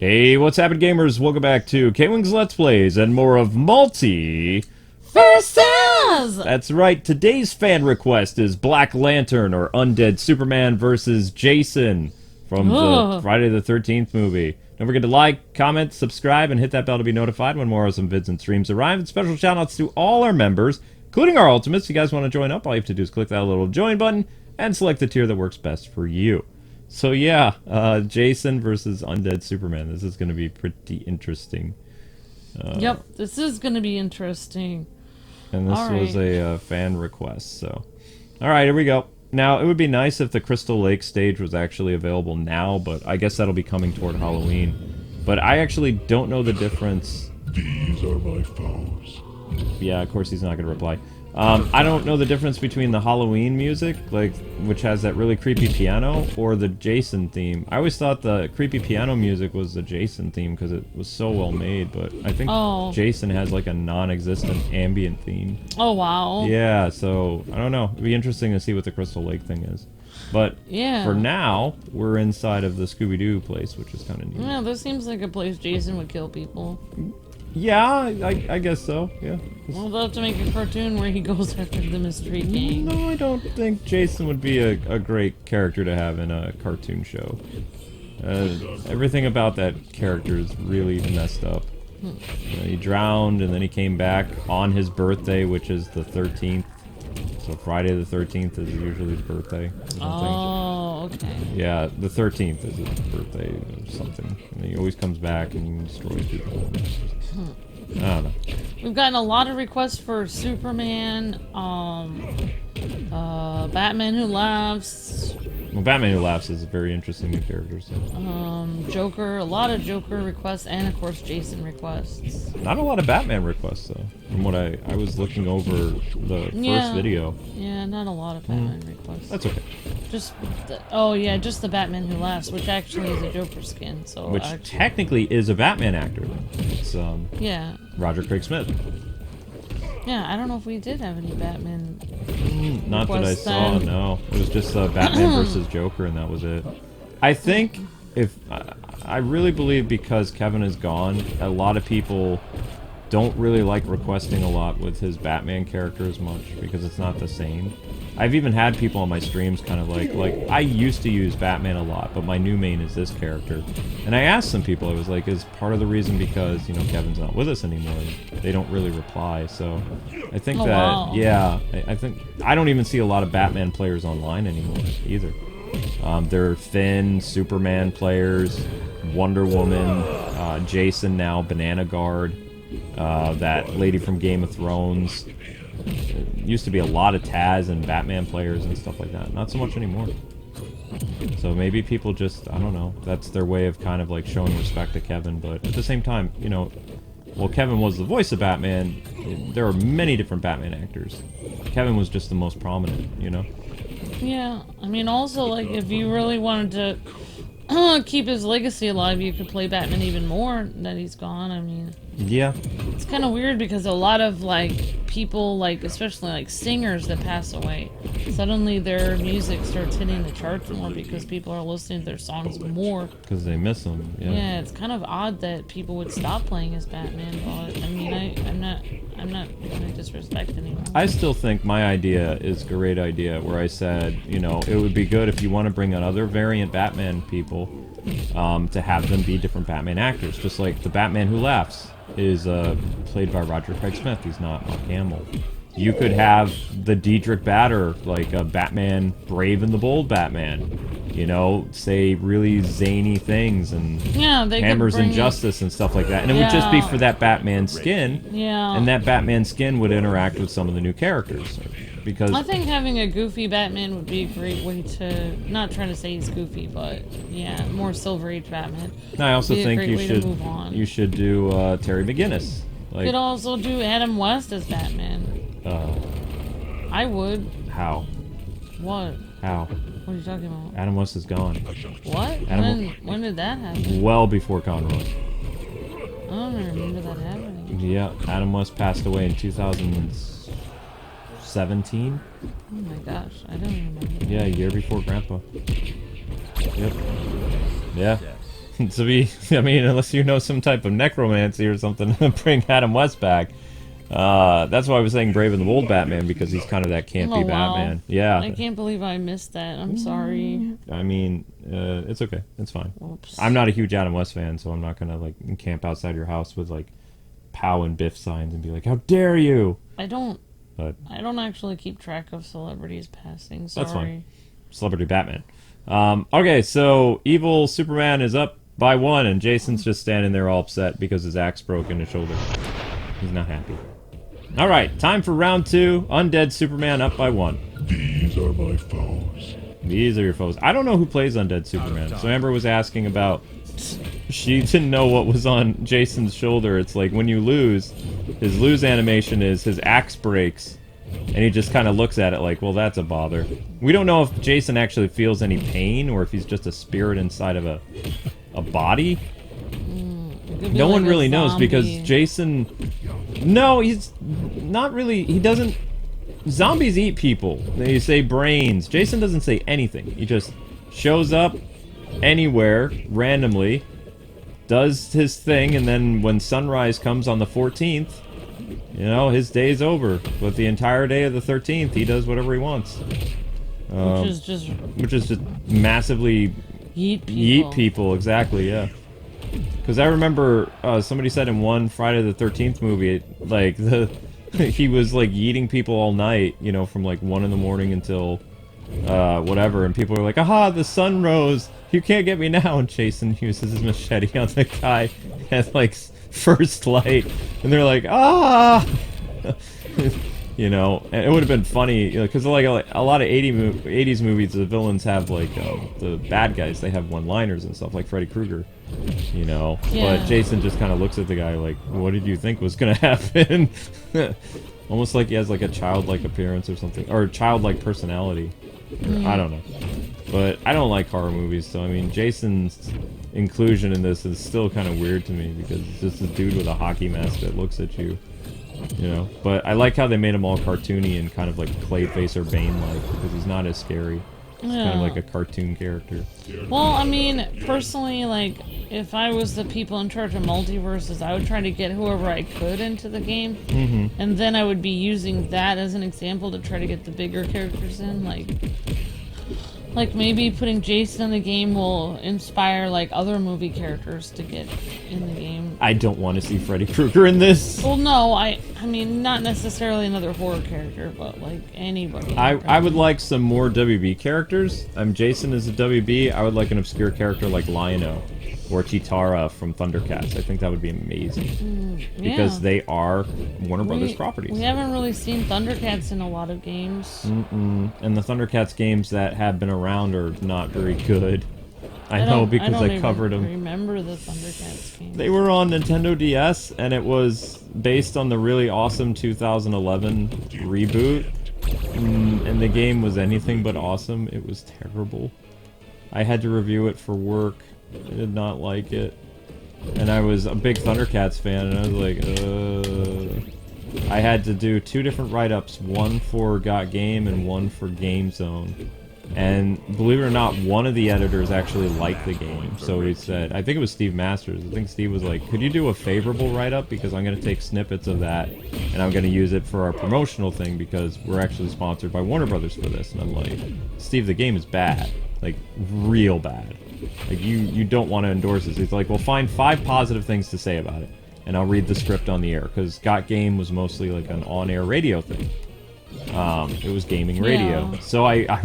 Hey, what's happening, gamers? Welcome back to Kwingsletsplays and more of Multiversus! That's right, today's fan request is Black Lantern or Undead Superman versus Jason from the Friday the 13th movie. Don't forget to like, comment, subscribe, and hit that bell to be notified when more awesome vids and streams arrive. And special shoutouts to all our members, including our ultimates. If you guys want to join up, all you have to do is click that little join button and select the tier that works best for you. So yeah, Jason versus Undead Superman. This is going to be pretty interesting. Yep, this is going to be interesting. And this was a fan request, so... Alright, here we go. Now, it would be nice if the Crystal Lake stage was actually available now, but I guess that'll be coming toward Halloween. But I actually don't know the difference... These are my foes. Yeah, of course he's not going to reply. I don't know the difference between the Halloween music, like, which has that really creepy piano, or the Jason theme. I always thought the creepy piano music was the Jason theme because it was so well made, but I think Jason has like a non-existent ambient theme. Oh, wow. Yeah, so, I don't know. It'd be interesting to see what the Crystal Lake thing is. But yeah, for now, we're inside of the Scooby-Doo place, which is kind of neat. Yeah, this seems like a place Jason would kill people. Yeah, I guess so, yeah. We'll have to make a cartoon where he goes after the mystery gang. No, I don't think Jason would be a great character to have in a cartoon show. Everything about that character is really messed up. You know, he drowned and then he came back on his birthday, which is the 13th. So Friday the 13th is usually his birthday or something. Oh, okay. Yeah, the 13th is his birthday or something. And he always comes back and destroys people. I don't know. We've gotten a lot of requests for Superman, Batman Who Laughs. Well, Batman Who Laughs is a very interesting new character, so. Joker, a lot of Joker requests, and of course Jason requests. Not a lot of Batman requests, though. From what I was looking over the first video. Yeah, not a lot of Batman requests. That's okay. Just, just the Batman Who Laughs, which actually is a Joker skin, so... Which technically is a Batman actor, then. It's, yeah. Roger Craig Smith. Yeah, I don't know if we did have any Batman not that I saw, no. It was just Batman versus Joker, and that was it. I think if... I really believe because Kevin is gone, a lot of people don't really like requesting a lot with his Batman character as much, because it's not the same. I've even had people on my streams kind of like, I used to use Batman a lot, but my new main is this character. And I asked some people, I was like, is part of the reason because, you know, Kevin's not with us anymore? They don't really reply, so I think yeah, I think, I don't even see a lot of Batman players online anymore, either. There are Finn, Superman players, Wonder Woman, Jason now, Banana Guard, that lady from Game of Thrones. Used to be a lot of Taz and Batman players and stuff like that. Not so much anymore. So maybe people just, I don't know, that's their way of kind of like showing respect to Kevin, but at the same time, you know, well, Kevin was the voice of Batman. There are many different Batman actors. Kevin was just the most prominent, you know? Yeah, I mean, also, like, if you really wanted to keep his legacy alive, you could play Batman even more that he's gone. I mean, yeah, it's kind of weird because a lot of like people, like especially like singers that pass away, suddenly their music starts hitting the charts more because people are listening to their songs more because they miss them. Yeah, it's kind of odd that people would stop playing as Batman, but I mean, I'm not gonna disrespect anyone. I still think my idea is a great idea, where I said, you know, it would be good if you want to bring on other variant Batman people, to have them be different Batman actors, just like the Batman Who Laughs is played by Roger Craig Smith. He's not Mark Hamill. You could have the Diedrich Bader, like a Batman, Brave and the Bold Batman. You know, say really zany things and hammers and justice and stuff like that. And it would just be for that Batman skin. Yeah. And that Batman skin would interact with some of the new characters. Because I think having a goofy Batman would be a great way to, not trying to say he's goofy, but yeah, more Silver Age Batman. I also think you should do Terry McGinnis. Like, you could also do Adam West as Batman. I would. How? What? How? What are you talking about? Adam West is gone. What? When did that happen? Well before Conroy. I don't remember that happening. Yeah, Adam West passed away in 2017. Oh my gosh, I don't remember that. Yeah, a year before Grandpa. Yep. Yeah. to be, I mean, unless you know some type of necromancy or something, bring Adam West back. That's why I was saying Brave and the Bold Batman, because he's kind of that campy Oh, wow. Batman. Yeah. I can't believe I missed that. I'm sorry. I mean, it's okay. It's fine. Oops. I'm not a huge Adam West fan, so I'm not gonna like camp outside your house with like Pow and Biff signs and be like, "How dare you!" I don't But actually keep track of celebrities passing. Sorry. that's fine. Celebrity Batman. Okay, so evil Superman is up by 1, and Jason's just standing there all upset because his axe broke in his shoulder. He's not happy. All right, time for round 2. Undead Superman up by 1. These are my foes. These are your foes. I don't know who plays Undead Superman. So Amber was asking about... She didn't know what was on Jason's shoulder. It's like when you lose, his lose animation is his axe breaks. And he just kind of looks at it like, well, that's a bother. We don't know if Jason actually feels any pain or if he's just a spirit inside of a body. No one really knows because Jason... No, he's not really... He doesn't... Zombies eat people. They say brains. Jason doesn't say anything. He just shows up anywhere, randomly, does his thing, and then when sunrise comes on the 14th, you know, his day's over. But the entire day of the 13th, he does whatever he wants. Which is just massively... Yeet people, exactly, yeah. Because I remember somebody said in one Friday the 13th movie, like, he was, like, yeeting people all night, you know, from, like, 1 in the morning until, whatever, and people were like, aha, the sun rose, you can't get me now, and Jason uses his machete on the guy at, like, first light, and they're like, ah! You know, and it would have been funny, because like a lot of 80s movies, the villains have, like, the bad guys, they have one-liners and stuff, like Freddy Krueger, you know? Yeah. But Jason just kind of looks at the guy like, what did you think was going to happen? Almost like he has, like, a childlike appearance or something, or childlike personality. Or, I don't know. But I don't like horror movies, so, I mean, Jason's inclusion in this is still kind of weird to me, because it's just this dude with a hockey mask that looks at you. You know, but I like how they made him all cartoony and kind of like Clayface or Bane-like, because he's not as scary. He's kind of like a cartoon character. Well, I mean, personally, like, if I was the people in charge of Multiversus, I would try to get whoever I could into the game. Mm-hmm. And then I would be using that as an example to try to get the bigger characters in, like maybe putting Jason in the game will inspire, like, other movie characters to get in the game. I don't want to see Freddy Krueger in this. Well, no, I mean, not necessarily another horror character, but, like, anybody. I would like some more WB characters. Jason is a WB. I would like an obscure character like Lion-O or Chitara from Thundercats. I think that would be amazing. Because they are Warner Brothers properties. We haven't really seen Thundercats in a lot of games. And the Thundercats games that have been around are not very good. I know because I covered them. I remember the Thundercats games. They were on Nintendo DS, and it was based on the really awesome 2011 reboot. And the game was anything but awesome. It was terrible. I had to review it for work. I did not like it. And I was a big Thundercats fan, and I was like, I had to do 2 different write-ups, one for Got Game and one for Game Zone. And believe it or not, one of the editors actually liked the game. So he said, I think it was Steve Masters. I think Steve was like, could you do a favorable write-up? Because I'm going to take snippets of that, and I'm going to use it for our promotional thing, because we're actually sponsored by Warner Brothers for this. And I'm like, Steve, the game is bad. Like, real bad. Like, you don't want to endorse this. He's like, well, find 5 positive things to say about it, and I'll read the script on the air. Because Got Game was mostly like an on-air radio thing. It was gaming radio. Yeah. So I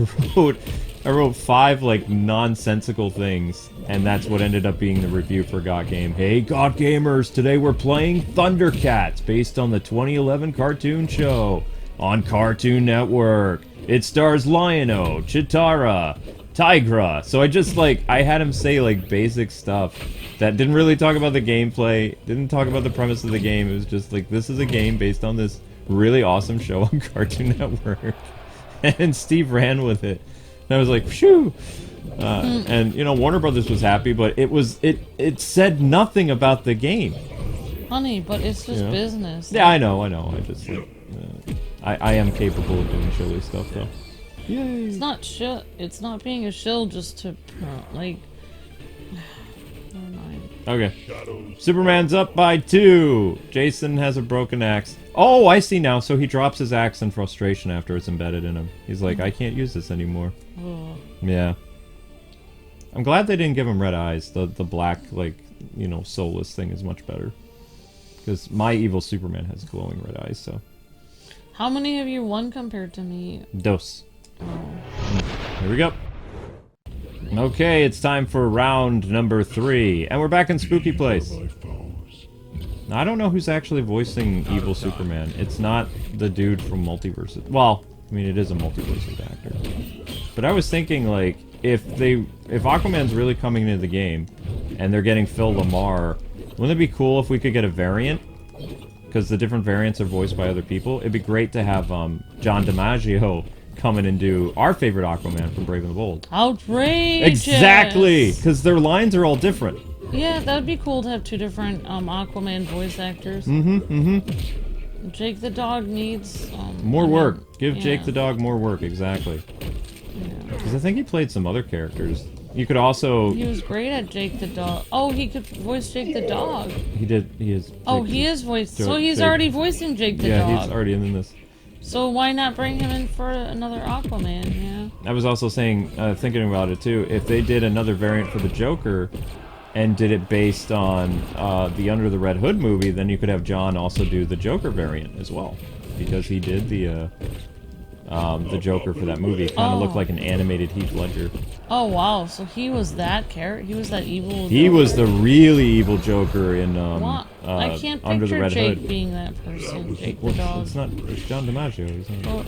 wrote 5 like nonsensical things, and that's what ended up being the review for Got Game. Hey, Got Gamers, today we're playing Thundercats, based on the 2011 cartoon show on Cartoon Network. It stars Lion-O, Chitara, Tigra. So I had him say like basic stuff that didn't really talk about the gameplay, didn't talk about the premise of the game. It was just like, this is a game based on this really awesome show on Cartoon Network. And Steve ran with it. And I was like, phew. And, you know, Warner Brothers was happy, but it said nothing about the game. Honey, but it's just business. Yeah, I know. I just, I am capable of doing silly stuff, though. Yay. It's not being a shill just to, like... Okay. Superman's up by 2. Jason has a broken axe. Oh, I see now. So he drops his axe in frustration after it's embedded in him. He's like, I can't use this anymore. Ugh. Yeah. I'm glad they didn't give him red eyes. The black, like, you know, soulless thing is much better. Because my evil Superman has glowing red eyes, so. How many have you won compared to me? Dos. Oh. Here we go. Okay, it's time for round number 3. And we're back in Spooky Place. My foes. Now, I don't know who's actually voicing evil Superman. It's not the dude from Multiversus. Well, I mean, it is a Multiversus actor. But I was thinking, like, if Aquaman's really coming into the game, and they're getting Phil Lamar, wouldn't it be cool if we could get a variant? Because the different variants are voiced by other people. It'd be great to have John DiMaggio come in and do our favorite Aquaman from Brave and the Bold. Outrageous! Exactly! Because their lines are all different. Yeah, that would be cool to have 2 different Aquaman voice actors. Jake the dog needs... more work. Give yeah. Jake the dog more work, exactly. Because I think he played some other characters. You could also... He was great at Jake the dog. Oh, he could voice Jake the dog. He did. He is... Oh, he is voiced. So Jake- he's Jake- already voicing Jake the Yeah, dog. he's already in this. So why not bring him in for another Aquaman, yeah? I was also saying, thinking about it too, if they did another variant for the Joker and did it based on the Under the Red Hood movie, then you could have John also do the Joker variant as well. Because he did the Joker for that movie. Kind of looked like an animated Heath Ledger. Oh, wow. So he was that character? He was that evil He Joker? was the really evil Joker in What? I can't Under the picture Red Jake Hood. being that person, Jake the Well, dog. it's not. It's John DiMaggio. Isn't it? Well,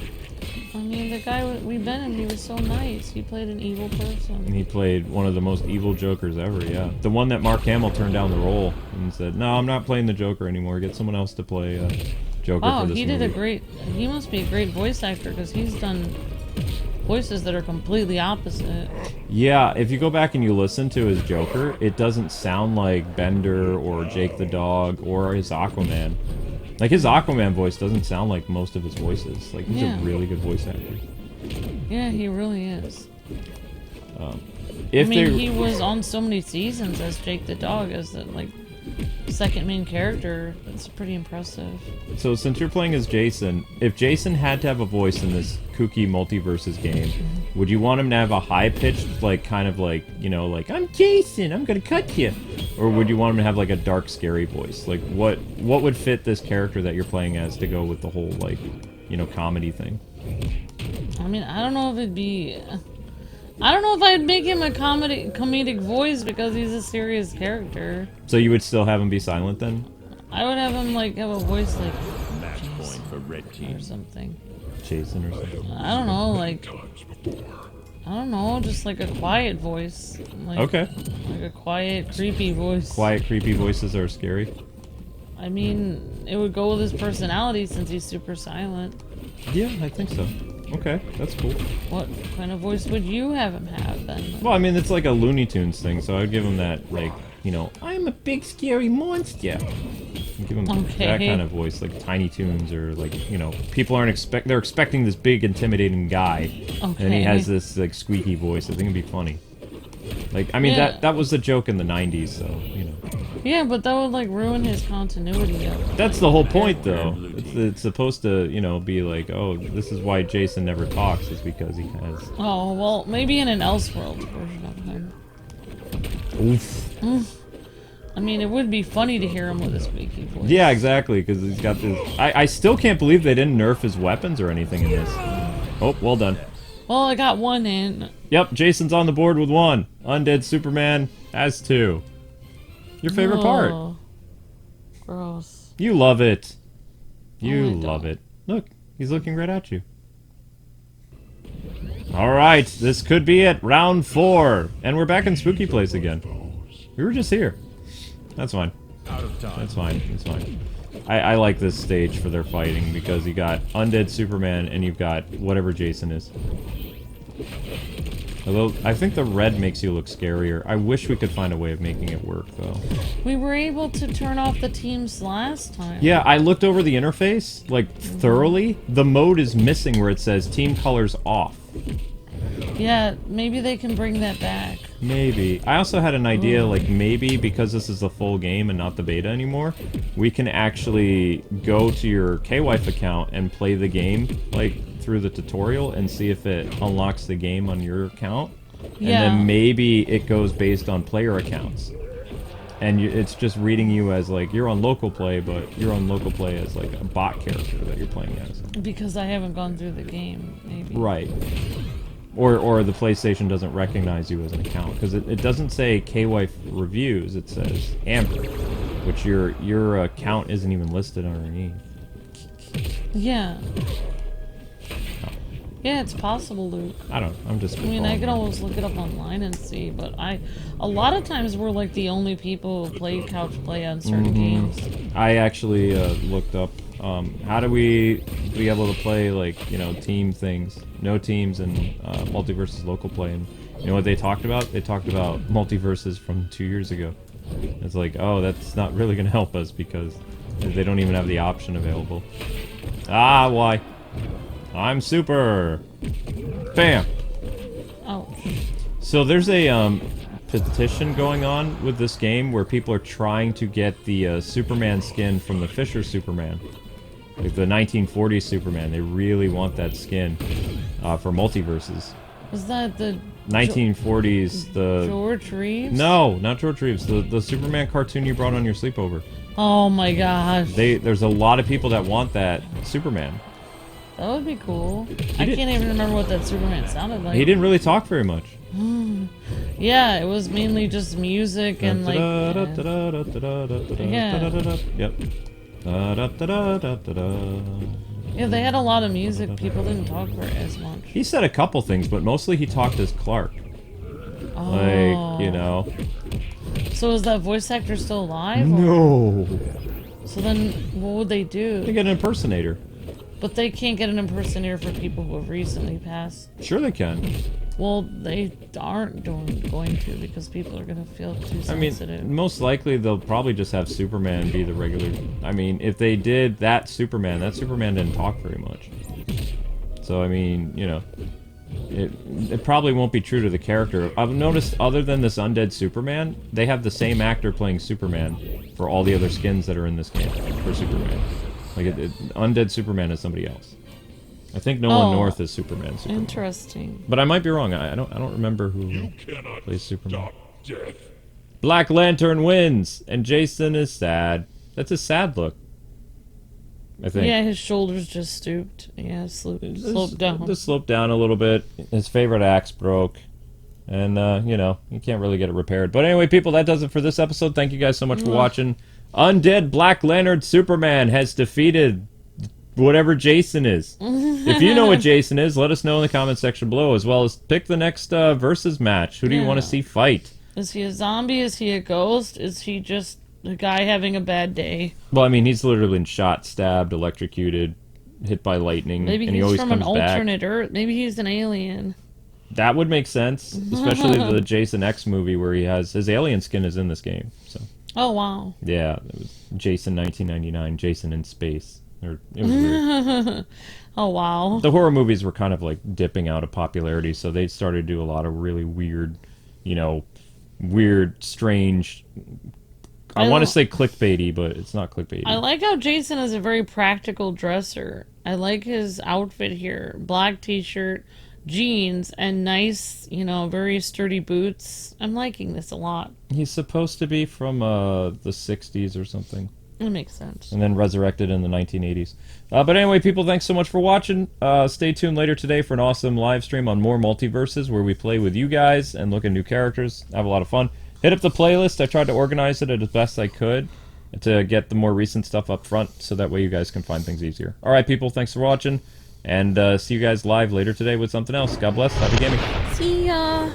I mean, the guy we met him, he was so nice. He played an evil person. He played one of the most evil Jokers ever, yeah. The one that Mark Hamill turned down the role and said, no, I'm not playing the Joker anymore. Get someone else to play Joker Wow, for this he movie. did a great... He must be a great voice actor, because he's done voices that are completely opposite. Yeah, if you go back and you listen to his Joker, it doesn't sound like Bender or Jake the Dog or his Aquaman. Like, his Aquaman voice doesn't sound like most of his voices. Like, he's Yeah. a really good voice actor. Yeah, he really is. If I mean, they... he was on so many seasons as Jake the Dog, as the, like, second main character. That's pretty impressive. So since you're playing as Jason, if Jason had to have a voice in this kooky Multiversus game, would you want him to have a high-pitched, like, kind of like, you know, like, I'm Jason, I'm gonna cut you? Or would you want him to have, like, a dark, scary voice? Like, what would fit this character that you're playing as to go with the whole, like, you know, comedy thing? I mean, I don't know if it'd be... I don't know if I'd make him a comedic voice because he's a serious character. So you would still have him be silent then? I would have him, like, have a voice like... Match point for red team. or something. Jason or something? I don't know, like... Times before. I don't know, just like a quiet voice. Like, Okay. Like a quiet, creepy voice. Quiet, creepy voices are scary. I mean, it would go with his personality since he's super silent. Yeah, I think so. Okay, that's cool. What kind of voice would you have him have then? Well, I mean, it's like a Looney Tunes thing, so I'd give him that, like, you know, I'm a big scary monster. I'd give him Okay. that kind of voice, like Tiny Toons, or like, you know, people aren't they're expecting this big, intimidating guy, and he Okay. has this like squeaky voice. I think it'd be funny. Like, I mean, Yeah. that was the joke in the '90s, so you know. Yeah, but that would like ruin his continuity of... That's the whole point, though. It's supposed to, you know, be like, oh, this is why Jason never talks, is because he has. Oh, well, maybe in an Elseworld version of him. Oof. I mean, it would be funny to hear him with a squeaky voice. Yeah, exactly, because he's got this... I still can't believe they didn't nerf his weapons or anything in this. Oh, well done. Well, I got one in. Yep, Jason's on the board with 1. Undead Superman has 2. Your favorite part. Oh, gross. You love it. You I love don't. it. Look, he's looking right at you. Alright, this could be it. Round 4. And we're back in Spooky Place again. We were just here. That's fine. Out of time. That's fine. It's fine. I like this stage for their fighting because you got Undead Superman and you've got whatever Jason is. Although, I think the red makes you look scarier. I wish we could find a way of making it work, though. We were able to turn off the teams last time. Yeah, I looked over the interface, like, thoroughly. The mode is missing where it says Team Colors Off. Yeah, maybe they can bring that back. Maybe. I also had an idea, like, maybe because this is the full game and not the beta anymore, we can actually go to your K-Wife account and play the game, like, through the tutorial and see if it unlocks the game on your account. Yeah. And then maybe it goes based on player accounts. And it's just reading you as, like, you're on local play, but you're on local play as, like, a bot character that you're playing as. Because I haven't gone through the game, maybe. Right. Or the PlayStation doesn't recognize you as an account. Because it doesn't say K-Wife Reviews, it says Amber. Which your account isn't even listed underneath. Yeah. Yeah, it's possible, Luke. I don't know, I'm just... I mean, I could always look it up online and see, but a lot of times we're like the only people who play couch play on certain games. I actually looked up how do we be able to play, like, you know, team things, no teams, and Multiversus local play. And you know what they talked about? They talked about Multiversus from 2 years ago. It's like, oh, that's not really going to help us because they don't even have the option available. Ah, why? I'm super. Bam. Oh. So there's a petition going on with this game where people are trying to get the Superman skin from the Fisher Superman, like the 1940s Superman. They really want that skin for Multiverses. Was that the 1940s? The George Reeves? No, not George Reeves. The Superman cartoon you brought on your sleepover. Oh my gosh. There's a lot of people that want that Superman. That would be cool. I can't even remember what that Superman sounded like. He didn't really talk very much. Yeah, it was mainly just music and like... yeah. Yep. Yeah, they had a lot of music. People didn't talk very as much. He said a couple things, but mostly he talked as Clark. Oh. Like, you know. So is that voice actor still alive? No. So then what would they do? They get an impersonator. But they can't get an impersonator for people who have recently passed. Sure they can. Well, they aren't going to because people are going to feel too sensitive. I mean, most likely they'll probably just have Superman be the regular... I mean, if they did that Superman didn't talk very much. So, I mean, you know, it probably won't be true to the character. I've noticed, other than this Undead Superman, they have the same actor playing Superman for all the other skins that are in this game for Superman. Like, Undead Superman is somebody else. I think Nolan North is Superman. Interesting. But I might be wrong. I don't remember who plays Superman. Stop death. Black Lantern wins, and Jason is sad. That's a sad look. I think. Yeah, his shoulders just stooped. Yeah, sloped down. Just sloped down a little bit. His favorite axe broke. And, you know, you can't really get it repaired. But anyway, people, that does it for this episode. Thank you guys so much for watching. Undead Black Lantern Superman has defeated whatever Jason is. If you know what Jason is, let us know in the comment section below, as well as pick the next versus match. Who do you want to see fight? Is he a zombie? Is he a ghost? Is he just a guy having a bad day? Well, I mean, he's literally been shot, stabbed, electrocuted, hit by lightning, Maybe and he he's always from comes an back. alternate Earth. Maybe he's an alien. That would make sense, especially the Jason X movie where he has his alien skin is in this game. So. Oh, wow. Yeah, it was Jason 1999, Jason in Space. It was weird. Oh, wow. The horror movies were kind of like dipping out of popularity, so they started to do a lot of really weird, you know, weird, strange... I want to say clickbaity, but it's not clickbaity. I like how Jason is a very practical dresser. I like his outfit here. Black t-shirt, jeans, and nice, you know, very sturdy boots. I'm liking this a lot. He's supposed to be from the 60s or something. It makes sense. And then resurrected in the 1980s. But anyway, people, thanks so much for watching. Stay tuned later today for an awesome live stream on more Multiverses where we play with you guys and look at new characters. Have a lot of fun. Hit up the playlist. I tried to organize it as best I could to get the more recent stuff up front so that way you guys can find things easier. Alright, people, thanks for watching. And see you guys live later today with something else. God bless. Happy gaming. See ya.